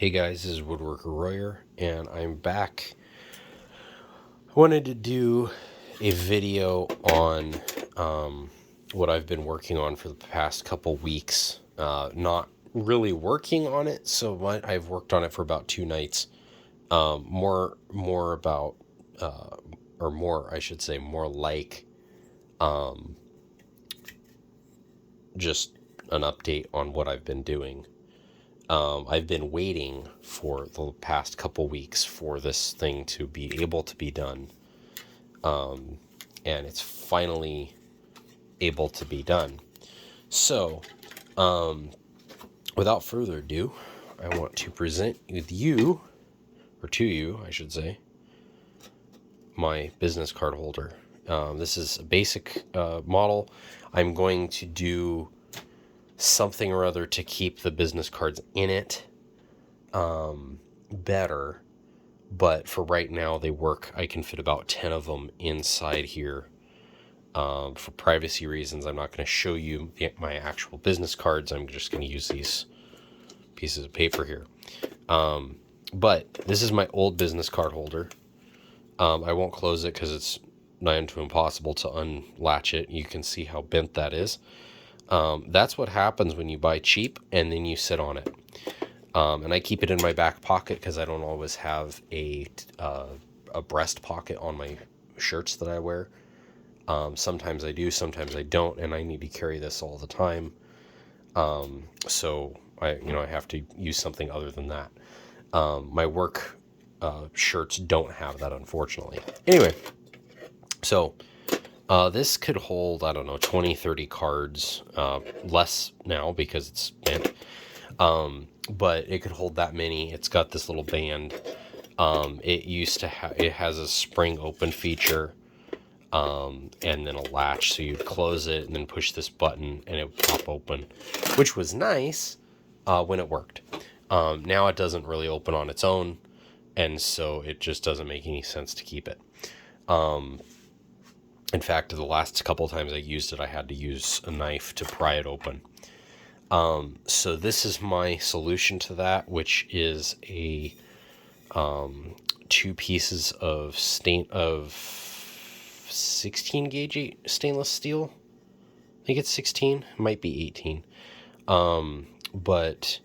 Hey guys, this is Woodworker Royer, and I'm back. I wanted to do a video on what I've been working on for the past couple weeks. Not really working on it so much. I've worked on it for about 2 nights. More about, or more, I should say, more like just an update on what I've been doing. I've been waiting for the past couple weeks for this thing to be able to be done. And it's finally able to be done. So, without further ado, I want to present with you, or to you, I should say, my business card holder. This is a basic model. I'm going to do something or other to keep the business cards in it better, but for right now they work. I can fit about 10 of them inside here. For privacy reasons, I'm not going to show you my actual business cards. I'm just going to use these pieces of paper here. But this is my old business card holder. I won't close it because it's nigh to impossible to unlatch it. You can see how bent that is. That's what happens when you buy cheap and then you sit on it. And I keep it in my back pocket because I don't always have a breast pocket on my shirts that I wear. Sometimes I do, sometimes I don't, and I need to carry this all the time. So I have to use something other than that. My work shirts don't have that, unfortunately. Anyway, so this could hold, I don't know, 20, 30 cards, less now because it's bent. But it could hold that many. It's got this little band. It has a spring open feature. And then a latch, so you'd close it and then push this button and it would pop open, which was nice when it worked. Now it doesn't really open on its own, and so it just doesn't make any sense to keep it. In fact, the last couple of times I used it, I had to use a knife to pry it open. So this is my solution to that, which is a 2 pieces of 16 gauge stainless steel. I think it's 16, it might be 18. But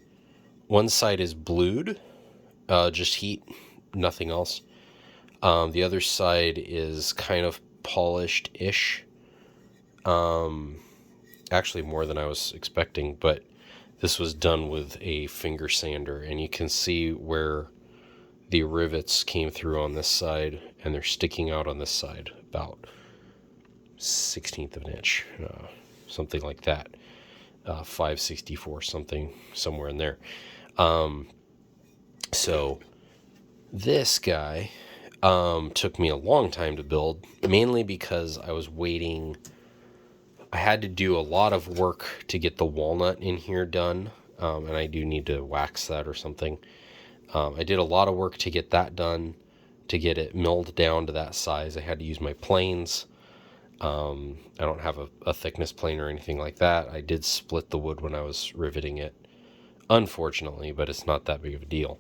one side is blued, just heat, nothing else. The other side is kind of polished-ish. Actually more than I was expecting, but this was done with a finger sander, and you can see where the rivets came through on this side, and they're sticking out on this side about 1/16 of an inch, something like that. 5/64, somewhere in there. So this guy took me a long time to build, mainly because I was waiting. I had to do a lot of work to get the walnut in here done, and I do need to wax that or something. I did a lot of work to get that done, to get it milled down to that size. I had to use my planes. I don't have a thickness plane or anything like that. I did split the wood when I was riveting it, unfortunately, but it's not that big of a deal.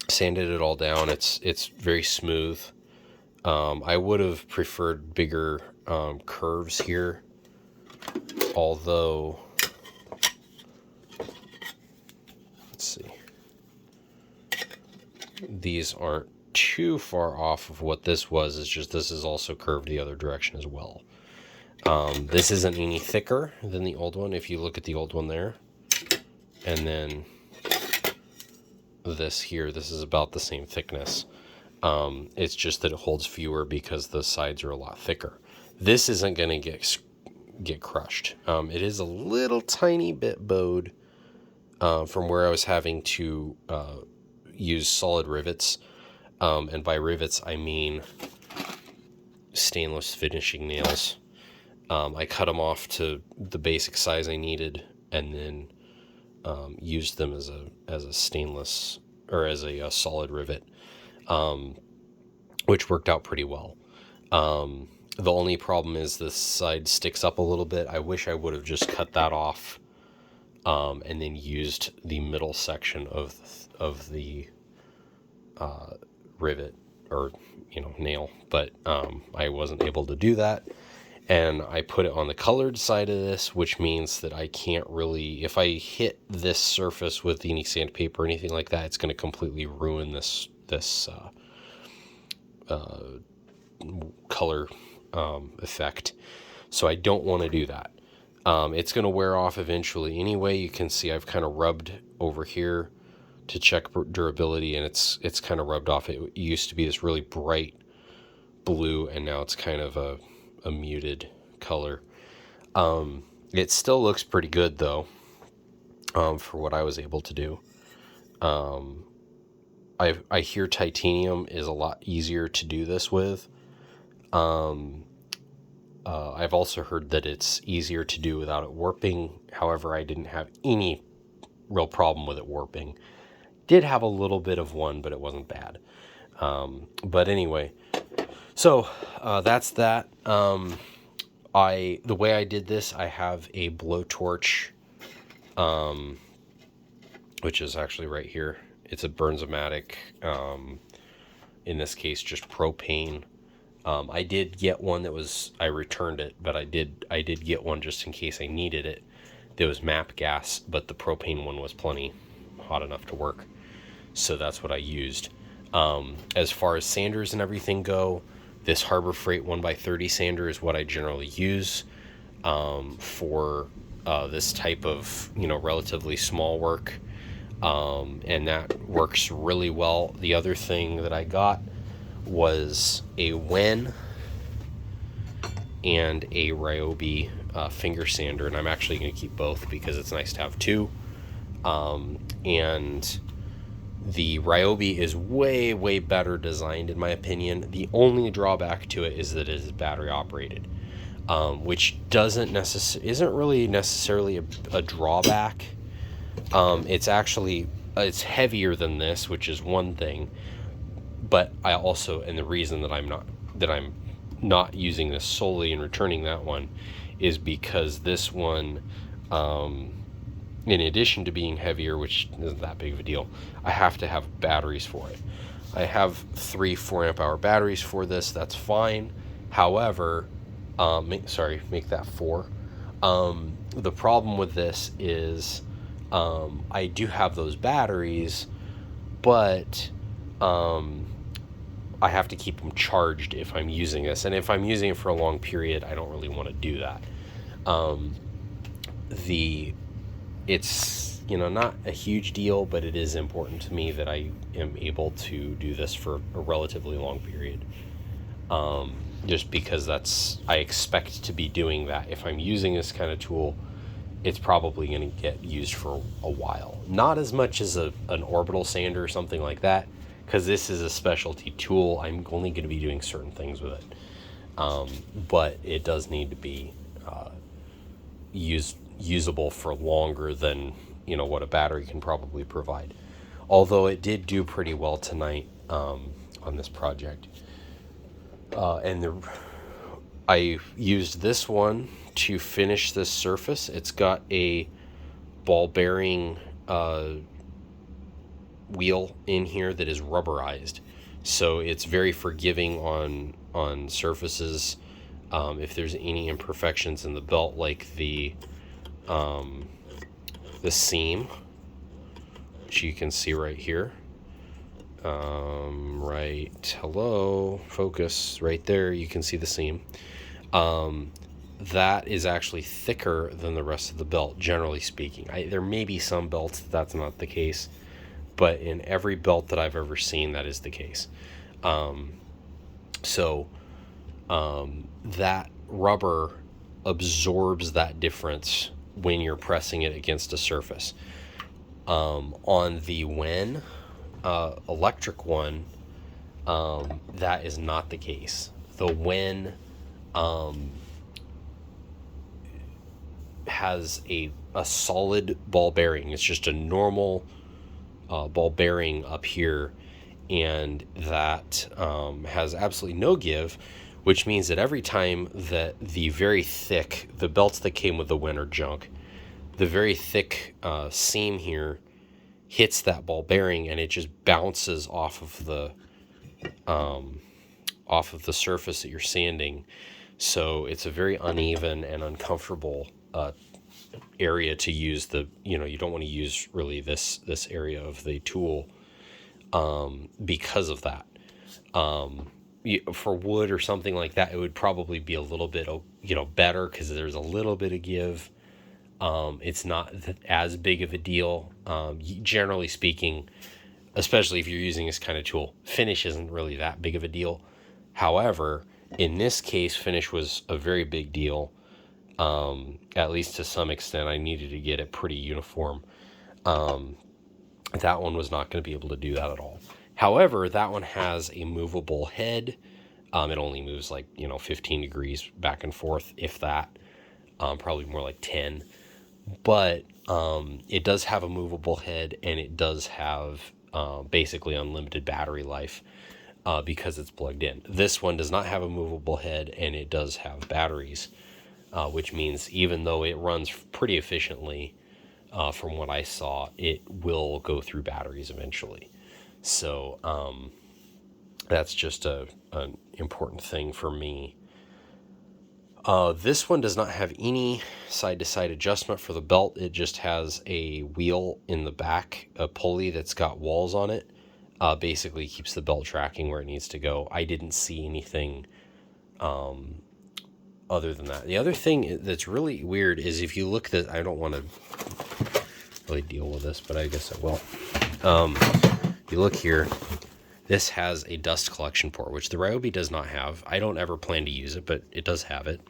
Sanded it all down. It's very smooth. I would have preferred bigger curves here, although, let's see, these aren't too far off of what this was. It's just this is also curved the other direction as well. This isn't any thicker than the old one. If you look at the old one there, and then this here, this is about the same thickness. It's just that it holds fewer because the sides are a lot thicker. This isn't going to get crushed. It is a little tiny bit bowed from where I was having to use solid rivets. And by rivets, I mean stainless finishing nails. I cut them off to the basic size I needed, and then used them as a stainless, or as a solid rivet, which worked out pretty well. The only problem is this side sticks up a little bit. I wish I would have just cut that off and then used the middle section of the rivet or nail, but I wasn't able to do that, and I put it on the colored side of this, which means that I can't really, if I hit this surface with any sandpaper or anything like that, it's going to completely ruin this color effect. So I don't want to do that. It's going to wear off eventually anyway. You can see I've kind of rubbed over here to check durability, and it's kind of rubbed off. It used to be this really bright blue, and now it's kind of a muted color. It still looks pretty good though, for what I was able to do. I hear titanium is a lot easier to do this with. I've also heard that it's easier to do without it warping. However, I didn't have any real problem with it warping. Did have a little bit of one, but it wasn't bad. But anyway, so that's that. The way I did this, I have a blowtorch, which is actually right here. It's a Bernzomatic, in this case, just propane. I did get one that was, I returned it, but I did get one just in case I needed it. There was MAP gas, but the propane one was plenty hot enough to work. So that's what I used. As far as sanders and everything go, this Harbor Freight 1x30 sander is what I generally use for this type of, relatively small work. And that works really well. The other thing that I got was a Wen and a Ryobi finger sander, and I'm actually going to keep both because it's nice to have two. And the Ryobi is way better designed in my opinion. The only drawback to it is that it is battery operated, which isn't really necessarily a drawback. It's heavier than this, which is one thing. But I also, and the reason that I'm not using this solely and returning that one is because this one, in addition to being heavier, which isn't that big of a deal, I have to have batteries for it. I have 3 4-amp-hour batteries for this. That's fine. However, make that 4. The problem with this is I do have those batteries, but I have to keep them charged if I'm using this. And if I'm using it for a long period, I don't really want to do that. It's not a huge deal, but it is important to me that I am able to do this for a relatively long period. Just because I expect to be doing that. If I'm using this kind of tool, it's probably going to get used for a while. Not as much as an orbital sander or something like that, because this is a specialty tool. I'm only going to be doing certain things with it. But it does need to be usable for longer than what a battery can probably provide. Although it did do pretty well tonight on this project. I used this one to finish this surface. It's got a ball bearing wheel in here that is rubberized, so it's very forgiving on surfaces. If there's any imperfections in the belt, like the seam, which you can see right here, focus right there, you can see the seam. That is actually thicker than the rest of the belt, generally speaking. There may be some belts that's not the case, but in every belt that I've ever seen, that is the case. That rubber absorbs that difference when you're pressing it against a surface. On the Wen electric one, that is not the case. The Wen has a solid ball bearing. It's just a normal ball bearing up here, and that has absolutely no give, which means that every time that the belts that came with the Wen are junk, the very thick seam here hits that ball bearing, and it just bounces off of the surface that you're sanding. So it's a very uneven and uncomfortable area to use. You don't want to use really this area of the tool because of that. For wood or something like that, it would probably be a little bit better, because there's a little bit of give. It's not as big of a deal. Generally speaking, especially if you're using this kind of tool, finish isn't really that big of a deal. However, in this case, finish was a very big deal. At least to some extent. I needed to get it pretty uniform. That one was not going to be able to do that at all. However, that one has a movable head. It only moves 15 degrees back and forth, if that. Probably more like 10. But it does have a movable head, and it does have basically unlimited battery life because it's plugged in. This one does not have a movable head, and it does have batteries, which means even though it runs pretty efficiently, from what I saw, it will go through batteries eventually. So that's just an important thing for me. This one does not have any side-to-side adjustment for the belt. It just has a wheel in the back, a pulley that's got walls on it. Basically keeps the belt tracking where it needs to go. I didn't see anything other than that. The other thing that's really weird is if you look I don't want to really deal with this, but I guess I will. You look here, this has a dust collection port, which the Ryobi does not have. I don't ever plan to use it, but it does have it.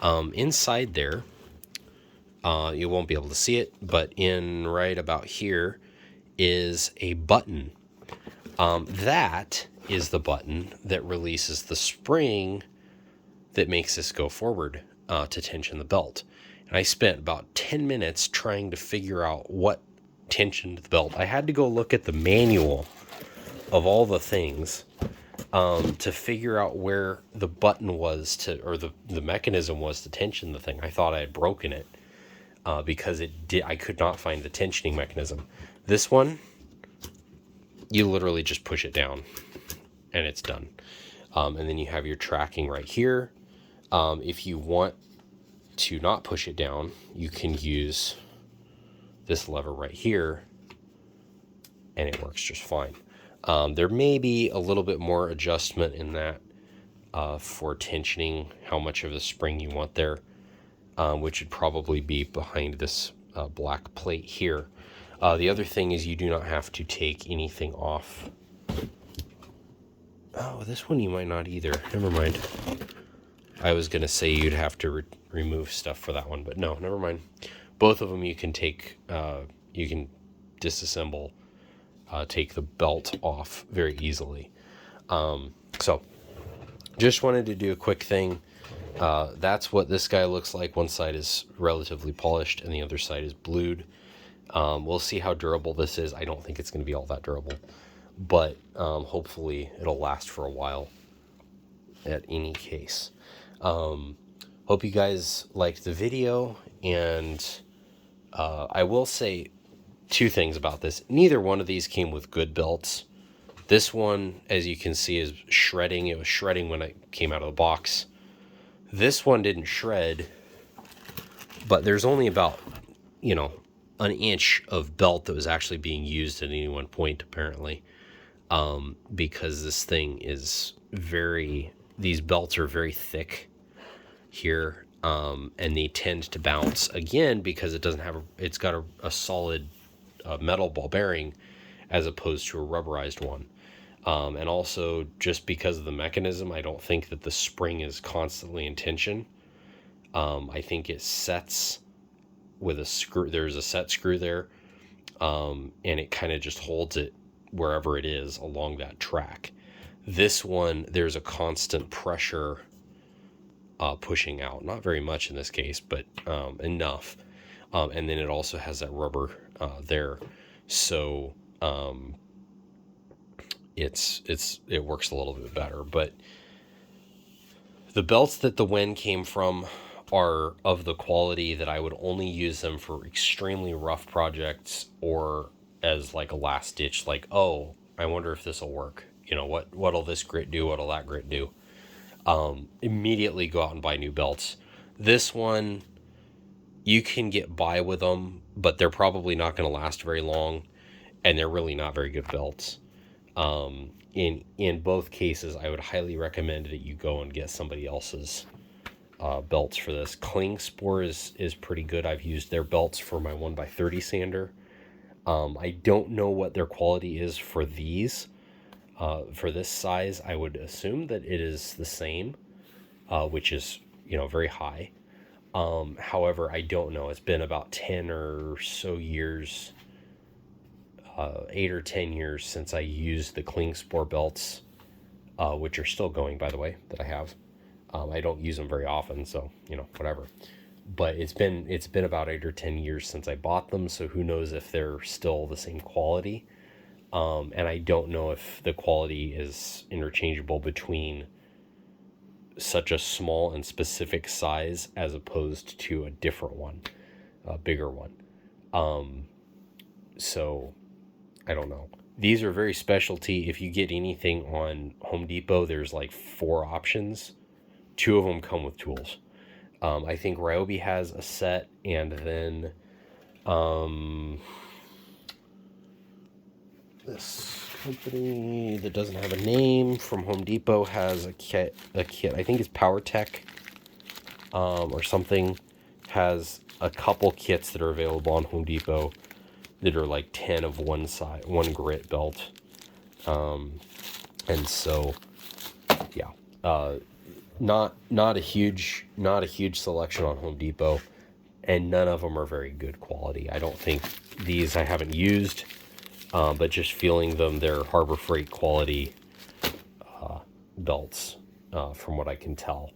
Inside there, you won't be able to see it, but in right about here is a button. That is the button that releases the spring that makes this go forward to tension the belt. And I spent about 10 minutes trying to figure out what tensioned the belt. I had to go look at the manual of all the things to figure out where the button was or the mechanism was to tension the thing. I thought I had broken it because I could not find the tensioning mechanism. This one, you literally just push it down and it's done. And then you have your tracking right here. If you want to not push it down, you can use this lever right here, and it works just fine. There may be a little bit more adjustment in that for tensioning how much of the spring you want there, which would probably be behind this black plate here. The other thing is you do not have to take anything off. Oh, this one you might not either. Never mind. I was going to say you'd have to remove stuff for that one, but no, never mind. Both of them you can take, you can disassemble, take the belt off very easily. So just wanted to do a quick thing. That's what this guy looks like. One side is relatively polished and the other side is blued. We'll see how durable this is. I don't think it's going to be all that durable, but hopefully it'll last for a while at any case. Hope you guys liked the video, and I will say two things about this. Neither one of these came with good belts. This one, as you can see, is shredding. It was shredding when it came out of the box. This one didn't shred, but there's only about, an inch of belt that was actually being used at any one point, apparently, because this thing is these belts are very thick here, and they tend to bounce again because it's got a solid metal ball bearing as opposed to a rubberized one. And also just because of the mechanism, I don't think that the spring is constantly in tension. I think it sets with a screw. There's a set screw there, and it kind of just holds it wherever it is along that track. This one, there's a constant pressure pushing out. Not very much in this case, but enough. And then it also has that rubber there. So it works a little bit better. But the belts that the Wen came from are of the quality that I would only use them for extremely rough projects, or as like a last ditch, like, oh, I wonder if this will work. You know, what'll this grit do? What'll that grit do? Immediately go out and buy new belts. This one, you can get by with them, but they're probably not going to last very long, and they're really not very good belts. In both cases, I would highly recommend that you go and get somebody else's belts for this. Klingspor is pretty good. I've used their belts for my 1x30 sander. I don't know what their quality is for these. For this size, I would assume that it is the same, which is, very high. However, I don't know. It's been about 10 or so years, 8 or 10 years since I used the Klingspor belts, which are still going, by the way, that I have. I don't use them very often, so, whatever. But it's been about 8 or 10 years since I bought them, so who knows if they're still the same quality. And I don't know if the quality is interchangeable between such a small and specific size as opposed to a different one, a bigger one. So I don't know. These are very specialty. If you get anything on Home Depot, there's like 4 options. 2 of them come with tools. I think Ryobi has a set, and then this company that doesn't have a name from Home Depot has a kit. I think it's PowerTech, or something, has a couple kits that are available on Home Depot that are like 10 of one side, one grit belt. And so, yeah, not a huge selection on Home Depot, and none of them are very good quality. I don't think these I haven't used, but just feeling them, they're Harbor Freight quality belts, from what I can tell.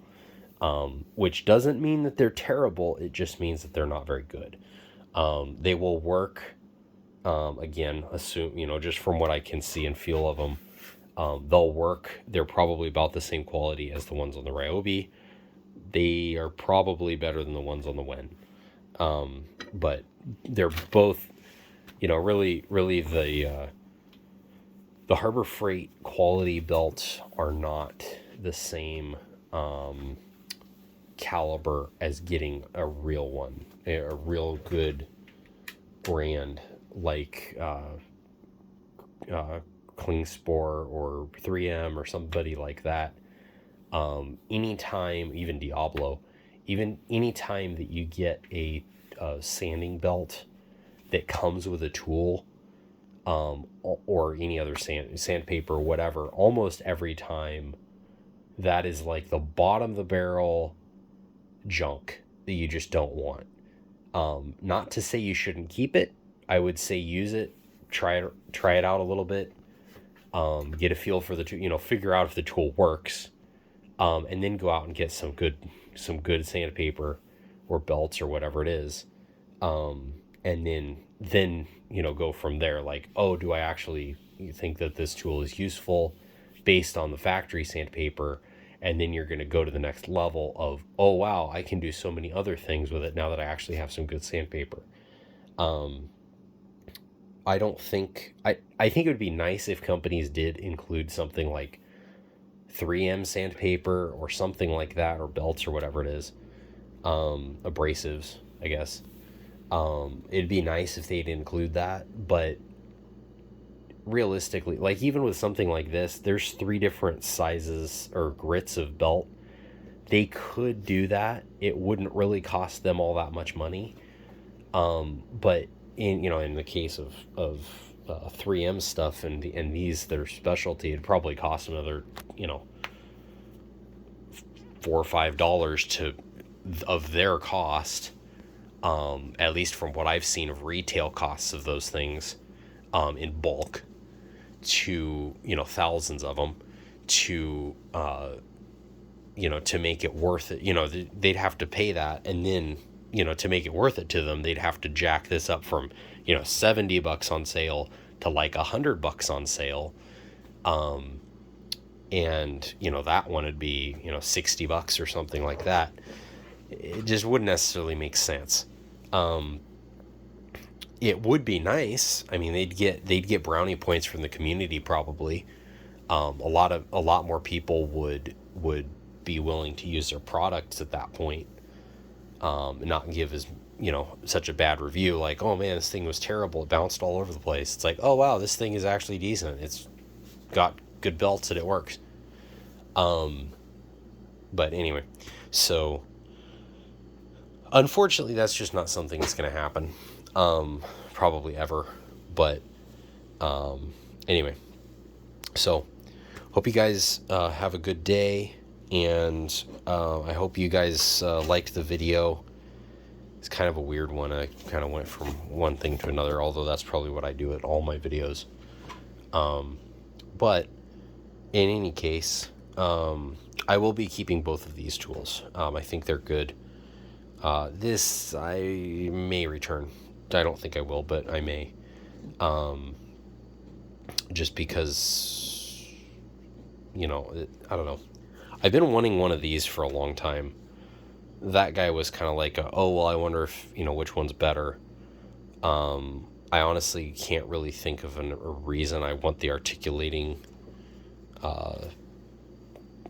Which doesn't mean that they're terrible. It just means that they're not very good. They will work. Again, assume, just from what I can see and feel of them, they'll work. They're probably about the same quality as the ones on the Ryobi. They are probably better than the ones on the Wen. But they're both, really the Harbor Freight quality belts are not the same caliber as getting a real one, a real good brand like Klingspor or 3M or somebody like that. Anytime, even Diablo, anytime that you get a sanding belt that comes with a tool, or any other sandpaper, whatever, almost every time that is like the bottom of the barrel junk that you just don't want. Not to say you shouldn't keep it. I would say use it, try it out a little bit, get a feel for the tool, figure out if the tool works, and then go out and get some good sandpaper or belts or whatever it is, and then go from there. Like, oh, do I actually think that this tool is useful based on the factory sandpaper? And then you're going to go to the next level of, oh wow, I can do so many other things with it now that I actually have some good sandpaper. I think it would be nice if companies did include something like 3M sandpaper or something like that, or belts or whatever it is, abrasives, I guess. It'd be nice if they'd include that, but realistically, like even with something like this, there's 3 different sizes or grits of belt. They could do that. It wouldn't really cost them all that much money. But in the case of 3M stuff and these that are specialty, it'd probably cost another $4 or $5 of their cost, at least from what I've seen of retail costs of those things, in bulk, to thousands of them, to to make it worth it. They'd have to pay that, and then to make it worth it to them, they'd have to jack this up from $70 on sale to like $100 on sale, and that one would be $60 or something like that. it just wouldn't necessarily make sense. It would be nice. I mean, they'd get brownie points from the community probably. A lot more people would be willing to use their products at that point, and not give as such a bad review. Like, oh man, this thing was terrible. It bounced all over the place. It's like, oh wow, this thing is actually decent. It's got good belts and it works. But anyway, so unfortunately, that's just not something that's going to happen, probably ever. But anyway, so hope you guys have a good day, and I hope you guys liked the video. It's kind of a weird one. I kind of went from one thing to another, although that's probably what I do at all my videos. But in any case, I will be keeping both of these tools. I think they're good. This I may return. I don't think I will, but I may. Just because, I don't know. I've been wanting one of these for a long time. That guy was kind of like, oh, well, I wonder if, which one's better. I honestly can't really think of a reason. I want the articulating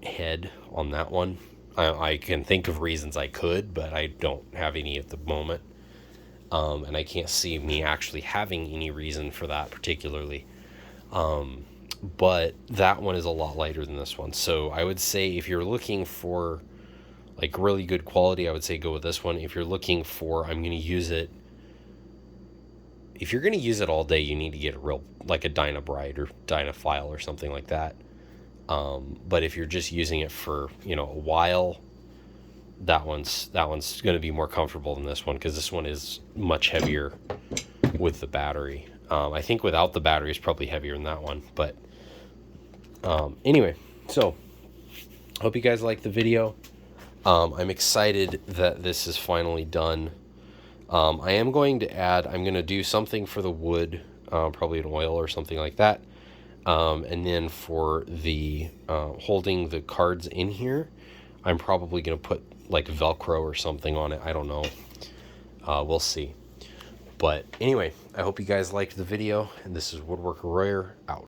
head on that one. I can think of reasons I could, but I don't have any at the moment. And I can't see me actually having any reason for that particularly. But that one is a lot lighter than this one. So I would say if you're looking for like really good quality, I would say go with this one. If you're looking for, I'm going to use it. If you're going to use it all day, you need to get a real, like a Dynabrite or Dynafile or something like that. But if you're just using it for, a while, that one's going to be more comfortable than this one, because this one is much heavier with the battery. I think without the battery is probably heavier than that one. But anyway, so hope you guys like the video. I'm excited that this is finally done. I am going to I'm going to do something for the wood, probably an oil or something like that. And then for the holding the cards in here, I'm probably going to put like Velcro or something on it. I don't know. We'll see. But anyway, I hope you guys liked the video, and this is Woodworker Royer out.